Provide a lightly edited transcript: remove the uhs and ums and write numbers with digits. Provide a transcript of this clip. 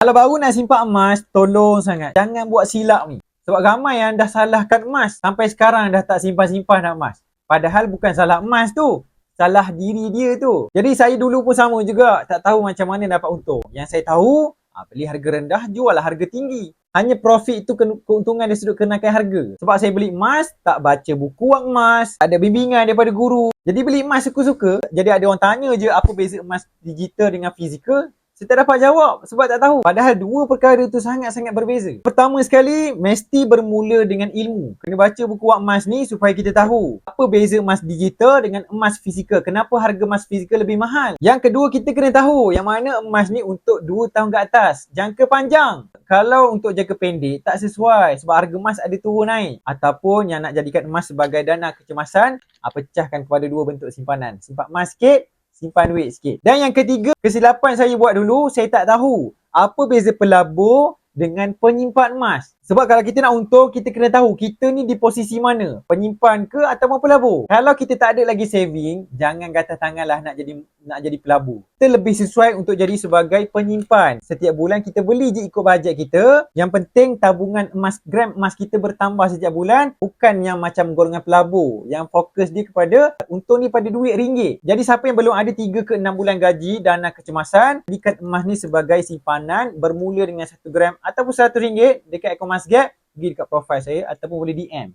Kalau baru nak simpan emas, tolong sangat jangan buat silap ni. Sebab ramai yang dah salahkan emas. Sampai sekarang dah tak simpan-simpan dah emas. Padahal bukan salah emas tu. Salah diri dia tu. Jadi saya dulu pun sama juga. Tak tahu macam mana dapat untung. Yang saya tahu, beli harga rendah, jual lah harga tinggi. Hanya profit tu keuntungan dari sudut kenaikan harga. Sebab saya beli emas, tak baca buku wang emas, tak ada bimbingan daripada guru. Jadi beli emas suka-suka. Jadi ada orang tanya je apa beza emas digital dengan fizikal. Saya tak dapat jawab sebab tak tahu. Padahal dua perkara tu sangat-sangat berbeza. Pertama sekali, mesti bermula dengan ilmu. Kena baca buku wang emas ni supaya kita tahu apa beza emas digital dengan emas fizikal. Kenapa harga emas fizikal lebih mahal. Yang kedua, kita kena tahu yang mana emas ni untuk 2 tahun ke atas. Jangka panjang. Kalau untuk jangka pendek, tak sesuai sebab harga emas ada turun naik. Ataupun yang nak jadikan emas sebagai dana kecemasan, pecahkan kepada dua bentuk simpanan. Simpan emas sikit, simpan duit sikit. Dan yang ketiga, kesilapan saya buat dulu, saya tak tahu apa beza pelabur dengan penyimpan emas. Sebab kalau kita nak untung, kita kena tahu kita ni di posisi mana. Penyimpan ke ataupun pelabur. Kalau kita tak ada lagi saving, jangan gatal tanganlah nak jadi pelabur. Kita lebih sesuai untuk jadi sebagai penyimpan. Setiap bulan kita beli je ikut bajet kita. Yang penting tabungan emas, gram emas kita bertambah setiap bulan. Bukan yang macam golongan pelabur. Yang fokus dia kepada untung ni pada duit ringgit. Jadi siapa yang belum ada 3 ke 6 bulan gaji dana kecemasan, jadikan emas ni sebagai simpanan bermula dengan 1 gram ataupun RM100 dekat Ecomas Gap, pergi dekat profile saya ataupun boleh DM.